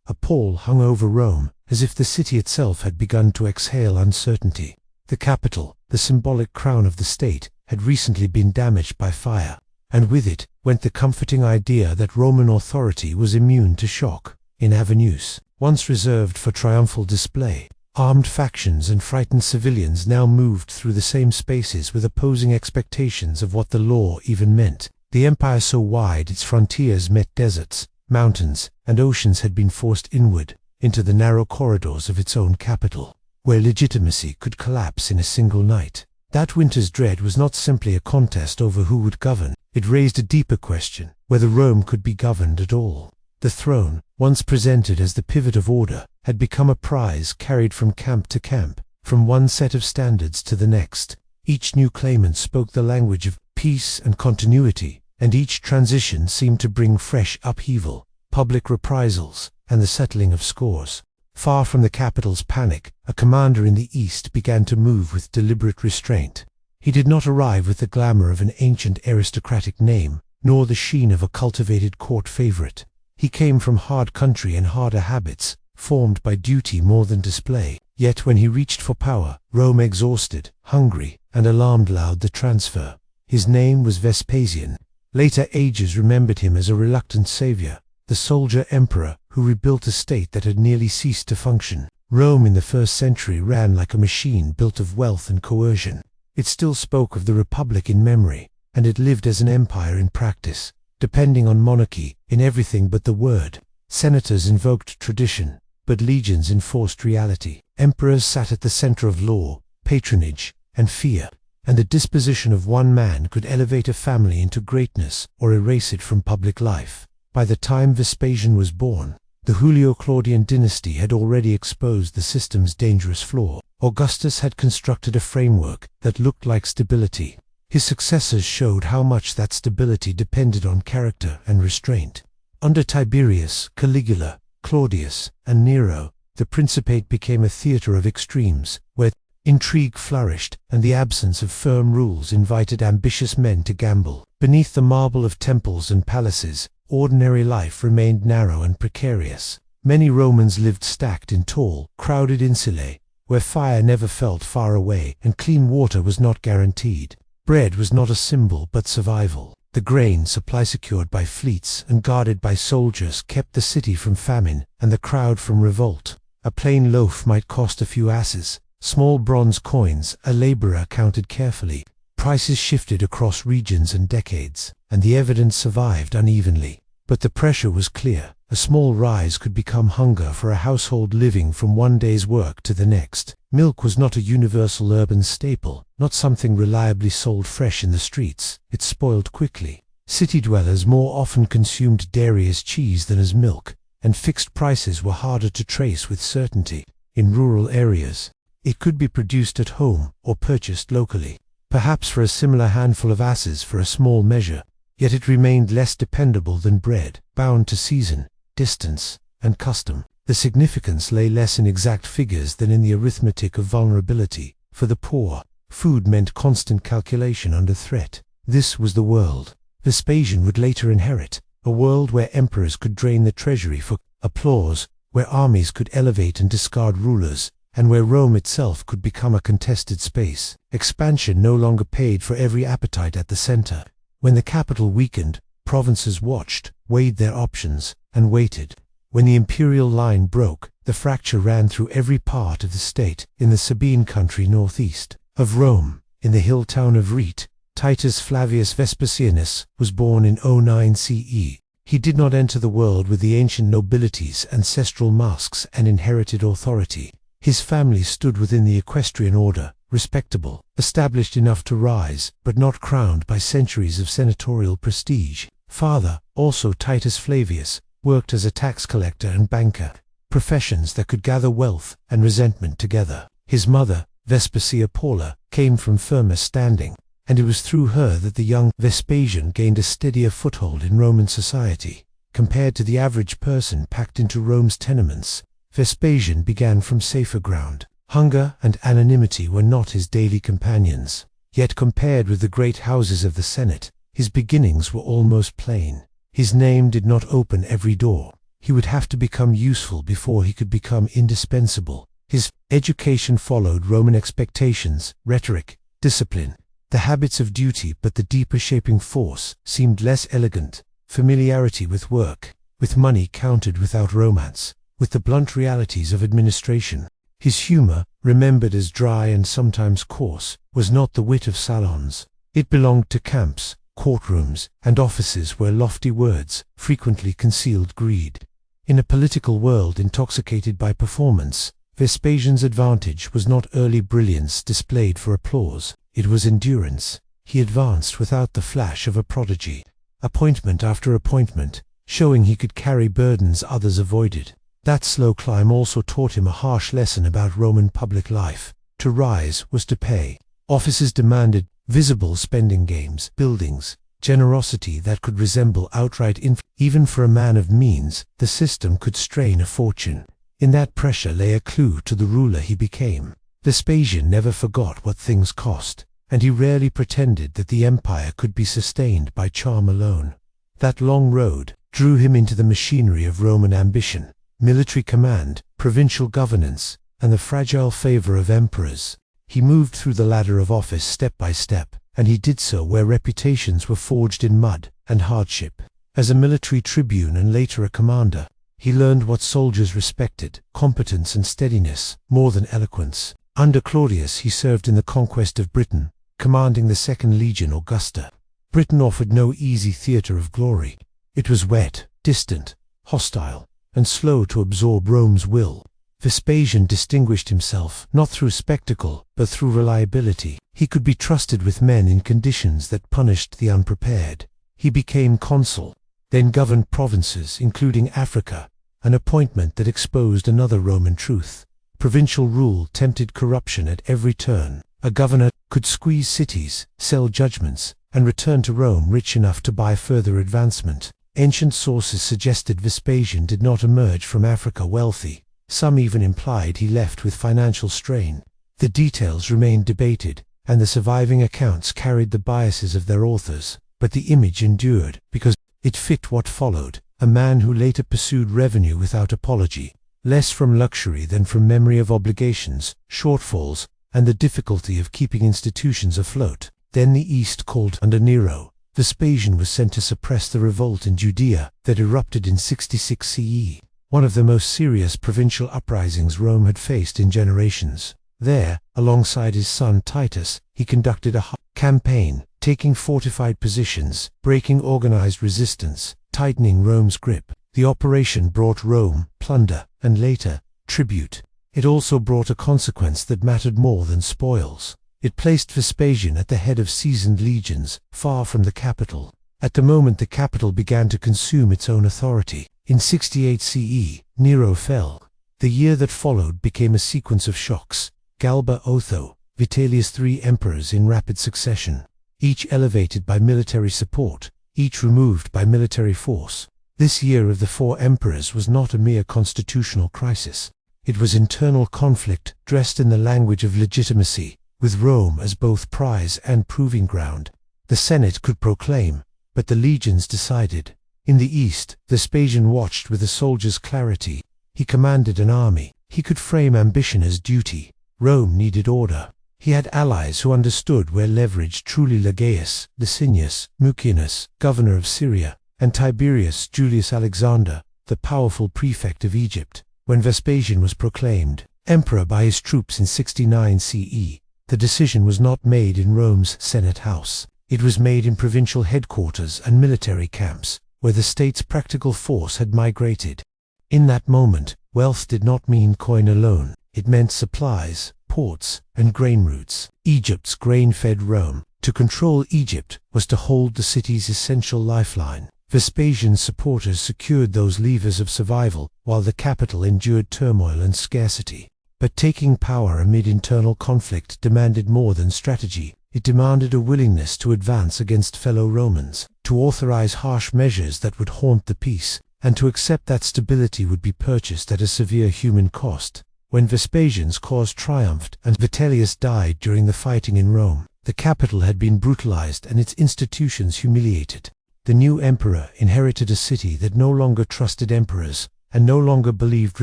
A pall hung over Rome, as if the city itself had begun to exhale uncertainty. The capital, the symbolic crown of the state, had recently been damaged by fire, and with it went the comforting idea that Roman authority was immune to shock. In avenues, once reserved for triumphal display, armed factions and frightened civilians now moved through the same spaces with opposing expectations of what the law even meant. The empire so wide its frontiers met deserts, mountains, and oceans had been forced inward, into the narrow corridors of its own capital, where legitimacy could collapse in a single night. That winter's dread was not simply a contest over who would govern. It raised a deeper question, whether Rome could be governed at all. The throne, once presented as the pivot of order, had become a prize carried from camp to camp, from one set of standards to the next. Each new claimant spoke the language of peace and continuity, and each transition seemed to bring fresh upheaval, public reprisals, and the settling of scores. Far from the capital's panic, a commander in the east began to move with deliberate restraint. He did not arrive with the glamour of an ancient aristocratic name, nor the sheen of a cultivated court favorite. He came from hard country and harder habits, formed by duty more than display. Yet when he reached for power, Rome exhausted, hungry, and alarmed allowed the transfer. His name was Vespasian. Later ages remembered him as a reluctant savior, the soldier emperor who rebuilt a state that had nearly ceased to function. Rome in the 1st century ran like a machine built of wealth and coercion. It still spoke of the Republic in memory, and it lived as an empire in practice, depending on monarchy in everything but the word. Senators invoked tradition, but legions enforced reality. Emperors sat at the center of law, patronage, and fear, and the disposition of one man could elevate a family into greatness or erase it from public life. By the time Vespasian was born, the Julio-Claudian dynasty had already exposed the system's dangerous flaw. Augustus had constructed a framework that looked like stability. His successors showed how much that stability depended on character and restraint. Under Tiberius, Caligula, Claudius, and Nero, the Principate became a theater of extremes, where intrigue flourished and the absence of firm rules invited ambitious men to gamble. Beneath the marble of temples and palaces, ordinary life remained narrow and precarious. Many Romans lived stacked in tall, crowded insulae, where fire never felt far away and clean water was not guaranteed. Bread was not a symbol but survival. The grain supply secured by fleets and guarded by soldiers kept the city from famine and the crowd from revolt. A plain loaf might cost a few asses. Small bronze coins a laborer counted carefully. Prices shifted across regions and decades, and the evidence survived unevenly. But the pressure was clear. A small rise could become hunger for a household living from one day's work to the next. Milk was not a universal urban staple, not something reliably sold fresh in the streets. It spoiled quickly. City dwellers more often consumed dairy as cheese than as milk, and fixed prices were harder to trace with certainty. In rural areas, it could be produced at home or purchased locally, perhaps for a similar handful of asses for a small measure, yet it remained less dependable than bread, bound to season, distance, and custom. The significance lay less in exact figures than in the arithmetic of vulnerability. For the poor, food meant constant calculation under threat. This was the world Vespasian would later inherit, a world where emperors could drain the treasury for applause, where armies could elevate and discard rulers, and where Rome itself could become a contested space. Expansion no longer paid for every appetite at the center. When the capital weakened, provinces watched, weighed their options, and waited. When the imperial line broke, the fracture ran through every part of the state. In the Sabine country northeast of Rome, in the hill town of Rete, Titus Flavius Vespasianus was born in 09 CE. He did not enter the world with the ancient nobility's ancestral masks and inherited authority. His family stood within the equestrian order, respectable, established enough to rise, but not crowned by centuries of senatorial prestige. Father, also Titus Flavius, worked as a tax collector and banker, professions that could gather wealth and resentment together. His mother, Vespasia Paula, came from firmer standing, and it was through her that the young Vespasian gained a steadier foothold in Roman society. Compared to the average person packed into Rome's tenements, Vespasian began from safer ground. Hunger and anonymity were not his daily companions. Yet compared with the great houses of the Senate, his beginnings were almost plain. His name did not open every door. He would have to become useful before he could become indispensable. His education followed Roman expectations, rhetoric, discipline, the habits of duty, but the deeper shaping force seemed less elegant. Familiarity with work, with money counted without romance, with the blunt realities of administration. His humor, remembered as dry and sometimes coarse, was not the wit of salons. It belonged to camps, courtrooms, and offices where lofty words frequently concealed greed. In a political world intoxicated by performance, Vespasian's advantage was not early brilliance displayed for applause. It was endurance. He advanced without the flash of a prodigy, appointment after appointment, showing he could carry burdens others avoided. That slow climb also taught him a harsh lesson about Roman public life. To rise was to pay. Offices demanded visible spending games, buildings, generosity that could resemble outright even for a man of means. The system could strain a fortune. In that pressure lay a clue to the ruler he became. Vespasian never forgot what things cost, and he rarely pretended that the empire could be sustained by charm alone. That long road drew him into the machinery of Roman ambition, military command, provincial governance, and the fragile favor of emperors. He moved through the ladder of office step by step, and he did so where reputations were forged in mud and hardship. As a military tribune and later a commander, he learned what soldiers respected: competence and steadiness, more than eloquence. Under Claudius he served in the conquest of Britain, commanding the 2nd Legion Augusta. Britain offered no easy theater of glory. It was wet, distant, hostile, and slow to absorb Rome's will. Vespasian distinguished himself not through spectacle, but through reliability. He could be trusted with men in conditions that punished the unprepared. He became consul, then governed provinces, including Africa, an appointment that exposed another Roman truth. Provincial rule tempted corruption at every turn. A governor could squeeze cities, sell judgments, and return to Rome rich enough to buy further advancement. Ancient sources suggested Vespasian did not emerge from Africa wealthy. Some even implied he left with financial strain. The details remained debated, and the surviving accounts carried the biases of their authors, but the image endured because it fit what followed: a man who later pursued revenue without apology, less from luxury than from memory of obligations, shortfalls, and the difficulty of keeping institutions afloat. Then the East called under Nero. Vespasian was sent to suppress the revolt in Judea that erupted in 66 CE. One of the most serious provincial uprisings Rome had faced in generations. There, alongside his son Titus, he conducted a campaign, taking fortified positions, breaking organized resistance, tightening Rome's grip. The operation brought Rome plunder, and later, tribute. It also brought a consequence that mattered more than spoils. It placed Vespasian at the head of seasoned legions, far from the capital. At the moment the capital began to consume its own authority. In 68 CE, Nero fell. The year that followed became a sequence of shocks: Galba, Otho, Vitellius, 3 emperors in rapid succession, each elevated by military support, each removed by military force. This year of the 4 emperors was not a mere constitutional crisis. It was internal conflict dressed in the language of legitimacy, with Rome as both prize and proving ground. The Senate could proclaim, but the legions decided. In the East, Vespasian watched with a soldier's clarity. He commanded an army. He could frame ambition as duty. Rome needed order. He had allies who understood where leverage truly lay: Gaius, Licinius, Mucianus, governor of Syria, and Tiberius, Julius Alexander, the powerful prefect of Egypt. When Vespasian was proclaimed emperor by his troops in 69 CE, the decision was not made in Rome's Senate house. It was made in provincial headquarters and military camps, where the state's practical force had migrated. In that moment, wealth did not mean coin alone. It meant supplies, ports, and grain routes. Egypt's grain fed Rome. To control Egypt was to hold the city's essential lifeline. Vespasian's supporters secured those levers of survival, while the capital endured turmoil and scarcity. But taking power amid internal conflict demanded more than strategy. It demanded a willingness to advance against fellow Romans, to authorize harsh measures that would haunt the peace, and to accept that stability would be purchased at a severe human cost. When Vespasian's cause triumphed and Vitellius died during the fighting in Rome, the capital had been brutalized and its institutions humiliated. The new emperor inherited a city that no longer trusted emperors, and no longer believed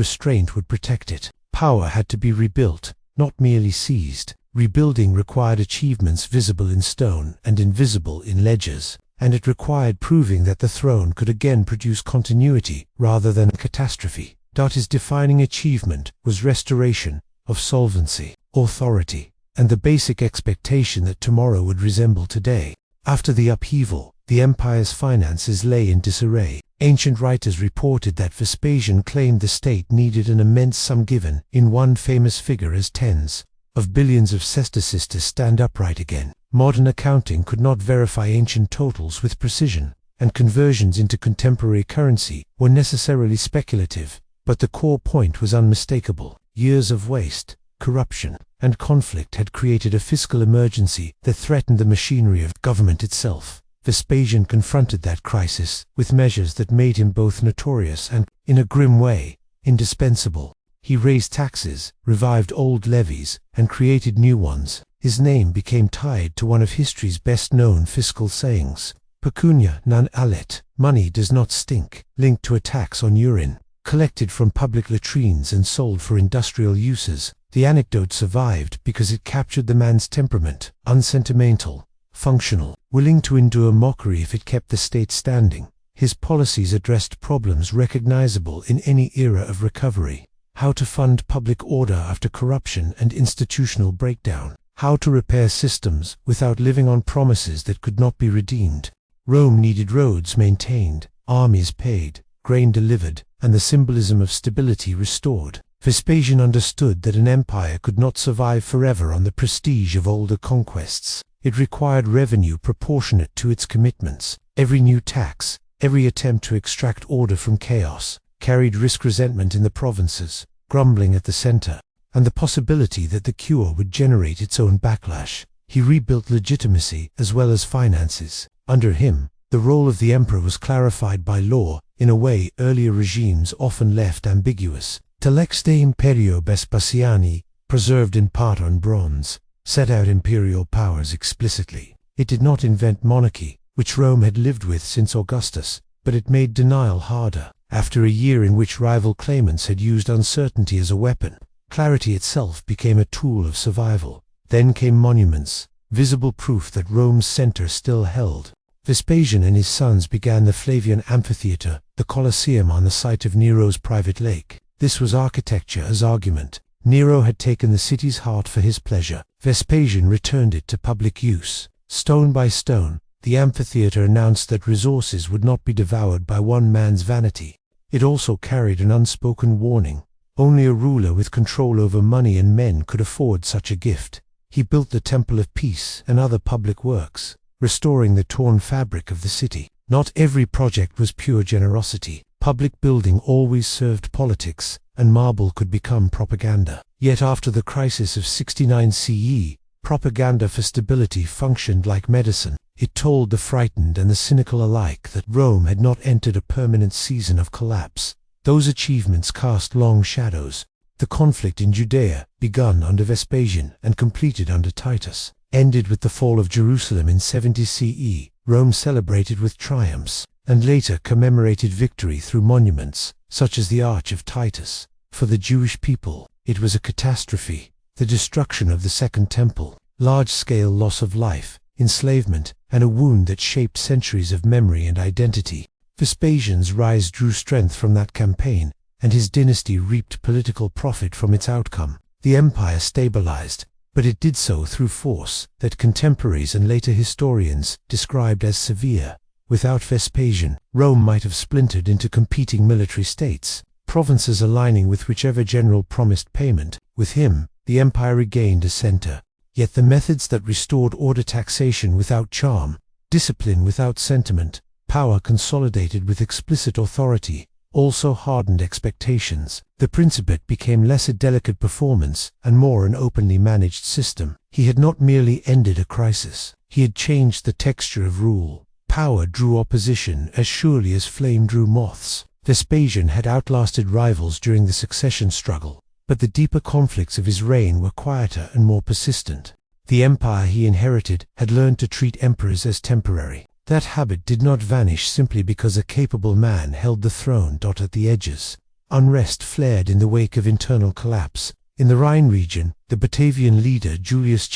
restraint would protect it. Power had to be rebuilt, not merely seized. Rebuilding required achievements visible in stone and invisible in ledgers, and it required proving that the throne could again produce continuity rather than catastrophe. His defining achievement was restoration of solvency, authority, and the basic expectation that tomorrow would resemble today. After the upheaval, the empire's finances lay in disarray. Ancient writers reported that Vespasian claimed the state needed an immense sum given in one famous figure as tens of billions of sesterces to stand upright again. Modern accounting could not verify ancient totals with precision, and conversions into contemporary currency were necessarily speculative, but the core point was unmistakable. Years of waste, corruption, and conflict had created a fiscal emergency that threatened the machinery of government itself. Vespasian confronted that crisis with measures that made him both notorious and, in a grim way, indispensable. He raised taxes, revived old levies, and created new ones. His name became tied to one of history's best-known fiscal sayings, pecunia non olet, money does not stink, linked to a tax on urine, collected from public latrines and sold for industrial uses. The anecdote survived because it captured the man's temperament, unsentimental, functional, willing to endure mockery if it kept the state standing. His policies addressed problems recognizable in any era of recovery. How to fund public order after corruption and institutional breakdown. How to repair systems without living on promises that could not be redeemed. Rome needed roads maintained, armies paid, grain delivered, and the symbolism of stability restored. Vespasian understood that an empire could not survive forever on the prestige of older conquests. It required revenue proportionate to its commitments. Every new tax, every attempt to extract order from chaos, carried resentment in the provinces, grumbling at the center, and the possibility that the cure would generate its own backlash. He rebuilt legitimacy as well as finances. Under him, the role of the emperor was clarified by law in a way earlier regimes often left ambiguous. The Lex de Imperio Vespasiani, preserved in part on bronze, set out imperial powers explicitly. It did not invent monarchy, which Rome had lived with since Augustus, but it made denial harder. After a year in which rival claimants had used uncertainty as a weapon, clarity itself became a tool of survival. Then came monuments, visible proof that Rome's center still held. Vespasian and his sons began the Flavian Amphitheater, the Colosseum on the site of Nero's private lake. This was architecture as argument. Nero had taken the city's heart for his pleasure. Vespasian returned it to public use. Stone by stone, the amphitheater announced that resources would not be devoured by one man's vanity. It also carried an unspoken warning. Only a ruler with control over money and men could afford such a gift. He built the Temple of Peace and other public works, restoring the torn fabric of the city. Not every project was pure generosity. Public building always served politics, and marble could become propaganda. Yet after the crisis of 69 CE, propaganda for stability functioned like medicine. It told the frightened and the cynical alike that Rome had not entered a permanent season of collapse. Those achievements cast long shadows. The conflict in Judea, begun under Vespasian and completed under Titus, ended with the fall of Jerusalem in 70 CE. Rome celebrated with triumphs, and later commemorated victory through monuments, such as the Arch of Titus. For the Jewish people, it was a catastrophe. The destruction of the Second Temple, large-scale loss of life, enslavement, and a wound that shaped centuries of memory and identity. Vespasian's rise drew strength from that campaign, and his dynasty reaped political profit from its outcome. The empire stabilized, but it did so through force that contemporaries and later historians described as severe. Without Vespasian, Rome might have splintered into competing military states, provinces aligning with whichever general promised payment. With him, the empire regained a center. Yet the methods that restored order, taxation without charm, discipline without sentiment, power consolidated with explicit authority, also hardened expectations. The Principate became less a delicate performance and more an openly managed system. He had not merely ended a crisis, he had changed the texture of rule. Power drew opposition as surely as flame drew moths. Vespasian had outlasted rivals during the succession struggle, but the deeper conflicts of his reign were quieter and more persistent. The empire he inherited had learned to treat emperors as temporary. That habit did not vanish simply because a capable man held the throne. At the edges, unrest flared in the wake of internal collapse. In the Rhine region, the Batavian leader Julius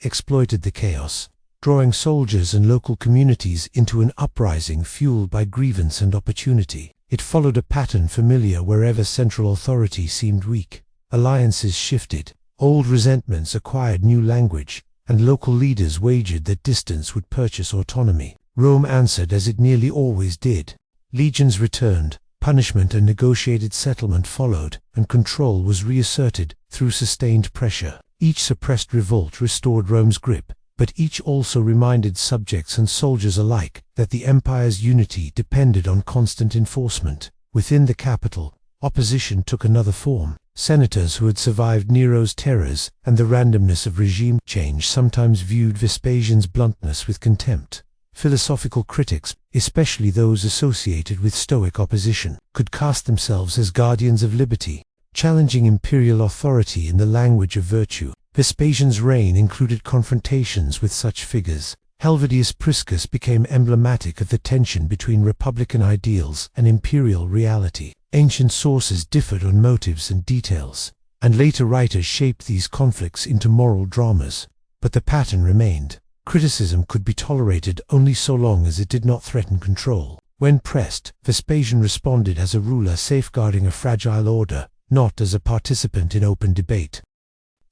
exploited the chaos, drawing soldiers and local communities into an uprising fueled by grievance and opportunity. It followed a pattern familiar wherever central authority seemed weak. Alliances shifted, old resentments acquired new language, and local leaders wagered that distance would purchase autonomy. Rome answered as it nearly always did. Legions returned, punishment and negotiated settlement followed, and control was reasserted through sustained pressure. Each suppressed revolt restored Rome's grip, but each also reminded subjects and soldiers alike that the empire's unity depended on constant enforcement. Within the capital, opposition took another form. Senators who had survived Nero's terrors and the randomness of regime change sometimes viewed Vespasian's bluntness with contempt. Philosophical critics, especially those associated with Stoic opposition, could cast themselves as guardians of liberty, challenging imperial authority in the language of virtue. Vespasian's reign included confrontations with such figures. Helvidius Priscus became emblematic of the tension between republican ideals and imperial reality. Ancient sources differed on motives and details, and later writers shaped these conflicts into moral dramas. But the pattern remained. Criticism could be tolerated only so long as it did not threaten control. When pressed, Vespasian responded as a ruler safeguarding a fragile order, not as a participant in open debate.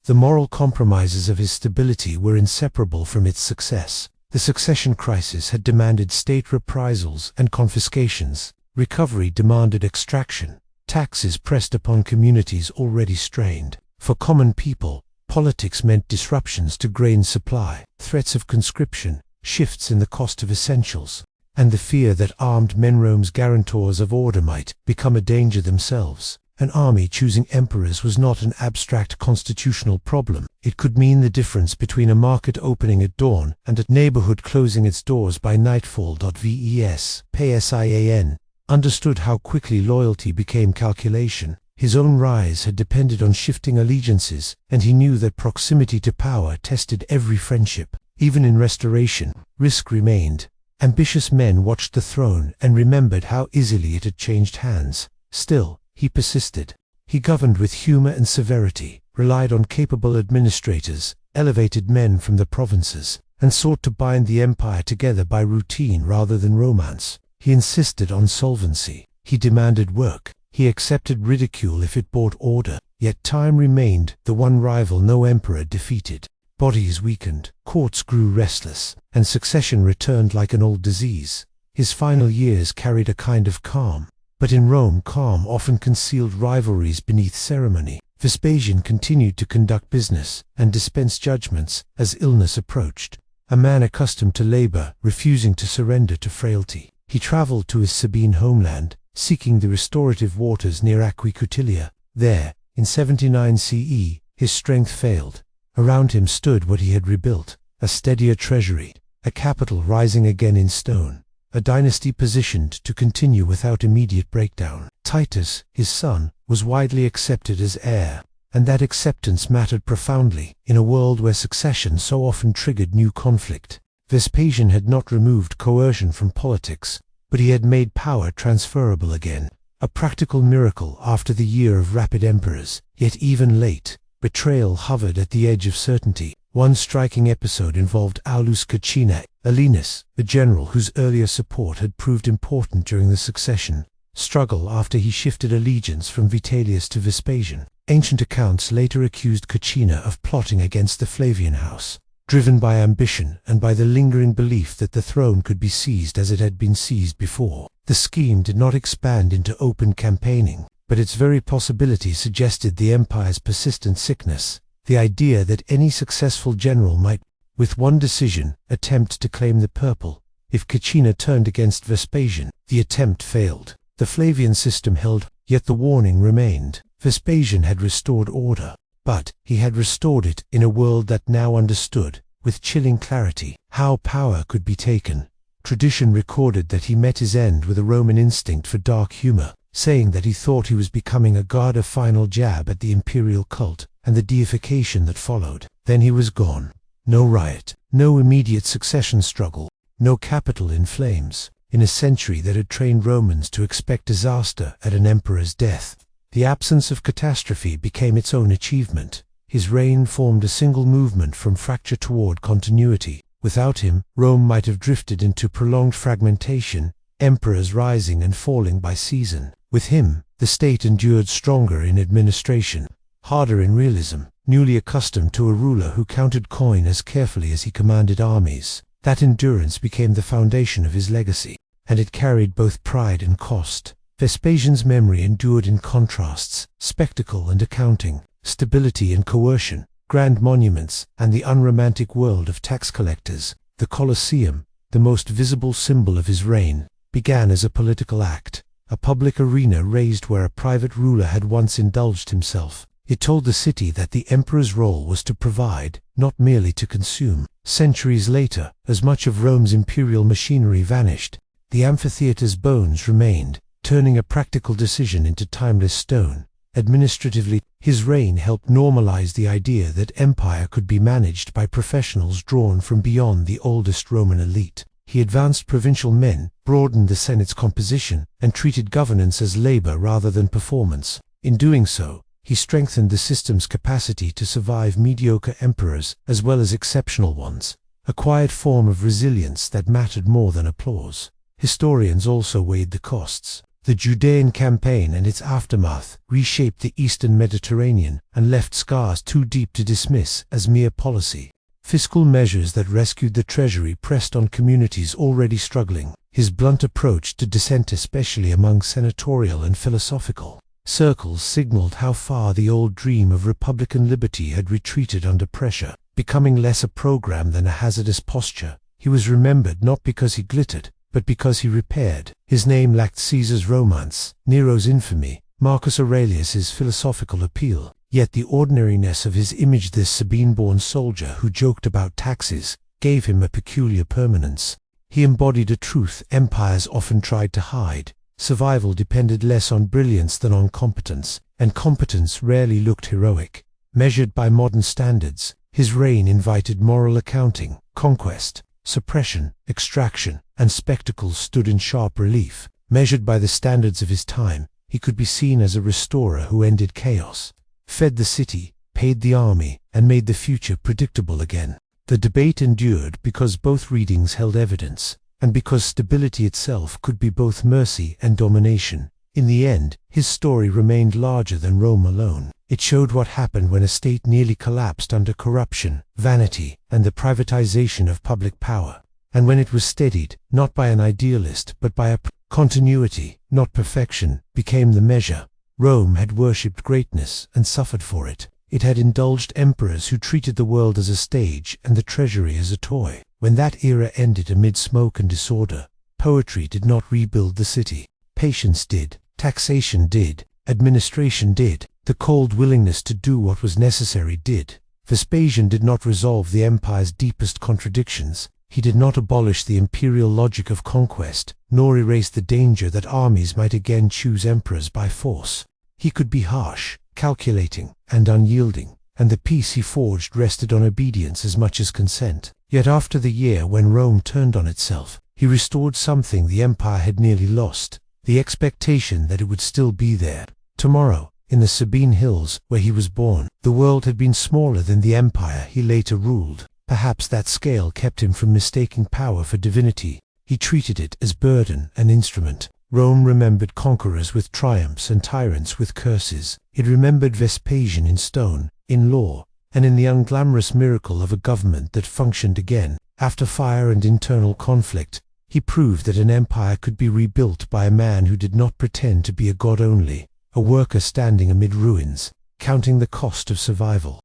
The moral compromises of his stability were inseparable from its success. The succession crisis had demanded state reprisals and confiscations. Recovery demanded extraction. Taxes pressed upon communities already strained. For common people, politics meant disruptions to grain supply, threats of conscription, shifts in the cost of essentials, and the fear that armed men, Rome's guarantors of order, might become a danger themselves. An army choosing emperors was not an abstract constitutional problem. It could mean the difference between a market opening at dawn and a neighborhood closing its doors by nightfall. Vespasian understood how quickly loyalty became calculation. His own rise had depended on shifting allegiances, and he knew that proximity to power tested every friendship. Even in restoration, risk remained. Ambitious men watched the throne and remembered how easily it had changed hands. Still, he persisted. He governed with humor and severity, relied on capable administrators, elevated men from the provinces, and sought to bind the empire together by routine rather than romance. He insisted on solvency. He demanded work. He accepted ridicule if it brought order. Yet time remained the one rival no emperor defeated. Bodies weakened, courts grew restless, and succession returned like an old disease. His final years carried a kind of calm. But in Rome, calm often concealed rivalries beneath ceremony. Vespasian continued to conduct business and dispense judgments as illness approached. A man accustomed to labor, refusing to surrender to frailty. He traveled to his Sabine homeland, seeking the restorative waters near Aquicutilia. There, in 79 CE, his strength failed. Around him stood what he had rebuilt, a steadier treasury, a capital rising again in stone, a dynasty positioned to continue without immediate breakdown. Titus, his son, was widely accepted as heir, and that acceptance mattered profoundly in a world where succession so often triggered new conflict. Vespasian had not removed coercion from politics, but he had made power transferable again. A practical miracle after the year of rapid emperors. Yet even late, betrayal hovered at the edge of certainty. One striking episode involved Aulus Caecina, the general whose earlier support had proved important during the succession struggle after he shifted allegiance from Vitellius to Vespasian. Ancient accounts later accused Caecina of plotting against the Flavian house, driven by ambition and by the lingering belief that the throne could be seized as it had been seized before. The scheme did not expand into open campaigning, but its very possibility suggested the empire's persistent sickness, the idea that any successful general might, with one decision, attempt to claim the purple. If Caecina turned against Vespasian, the attempt failed. The Flavian system held, yet the warning remained. Vespasian had restored order, but he had restored it in a world that now understood, with chilling clarity, how power could be taken. Tradition recorded that he met his end with a Roman instinct for dark humor, saying that he thought he was becoming a god. A final jab at the imperial cult, and the deification that followed. Then he was gone. No riot, no immediate succession struggle. no capital in flames. In a century that had trained Romans to expect disaster at an emperor's death, the absence of catastrophe became its own achievement. His reign formed a single movement from fracture toward continuity. Without him, Rome might have drifted into prolonged fragmentation, emperors rising and falling by season. With him, the state endured stronger in administration, harder in realism, newly accustomed to a ruler who counted coin as carefully as he commanded armies. That endurance became the foundation of his legacy, and it carried both pride and cost. Vespasian's memory endured in contrasts, spectacle and accounting, stability and coercion, grand monuments, and the unromantic world of tax collectors. The Colosseum, the most visible symbol of his reign, began as a political act, a public arena raised where a private ruler had once indulged himself. It told the city that the emperor's role was to provide, not merely to consume. Centuries later, as much of Rome's imperial machinery vanished, the amphitheater's bones remained, turning a practical decision into timeless stone. Administratively, his reign helped normalize the idea that empire could be managed by professionals drawn from beyond the oldest Roman elite. He advanced provincial men, broadened the Senate's composition, and treated governance as labor rather than performance. In doing so, he strengthened the system's capacity to survive mediocre emperors as well as exceptional ones, a quiet form of resilience that mattered more than applause. Historians also weighed the costs. The Judean campaign and its aftermath reshaped the eastern Mediterranean and left scars too deep to dismiss as mere policy. Fiscal measures that rescued the treasury pressed on communities already struggling. His blunt approach to dissent, especially among senatorial and philosophical circles, signaled how far the old dream of republican liberty had retreated under pressure, becoming less a program than a hazardous posture. He was remembered not because he glittered, but because he repaired. His name lacked Caesar's romance, Nero's infamy, Marcus Aurelius's philosophical appeal. Yet the ordinariness of his image, this Sabine-born soldier who joked about taxes, gave him a peculiar permanence. He embodied a truth empires often tried to hide. Survival depended less on brilliance than on competence, and competence rarely looked heroic. Measured by modern standards, his reign invited moral accounting. Conquest, suppression, extraction, and spectacle stood in sharp relief. Measured by the standards of his time, he could be seen as a restorer who ended chaos, fed the city, paid the army, and made the future predictable again. The debate endured because both readings held evidence, and because stability itself could be both mercy and domination. In the end, his story remained larger than Rome alone. It showed what happened when a state nearly collapsed under corruption, vanity, and the privatization of public power, and when it was steadied, not by an idealist but by a continuity, not perfection, became the measure. Rome had worshipped greatness and suffered for it. It had indulged emperors who treated the world as a stage and the treasury as a toy. When that era ended amid smoke and disorder, poetry did not rebuild the city. Patience did, taxation did, administration did, the cold willingness to do what was necessary did. Vespasian did not resolve the empire's deepest contradictions. He did not abolish the imperial logic of conquest, nor erase the danger that armies might again choose emperors by force. He could be harsh, calculating, and unyielding, and the peace he forged rested on obedience as much as consent. Yet after the year when Rome turned on itself, he restored something the empire had nearly lost, the expectation that it would still be there. Tomorrow, in the Sabine hills, where he was born, the world had been smaller than the empire he later ruled. Perhaps that scale kept him from mistaking power for divinity. He treated it as burden and instrument. Rome remembered conquerors with triumphs and tyrants with curses. It remembered Vespasian in stone, in law, and in the unglamorous miracle of a government that functioned again. After fire and internal conflict, he proved that an empire could be rebuilt by a man who did not pretend to be a god only, a worker standing amid ruins, counting the cost of survival.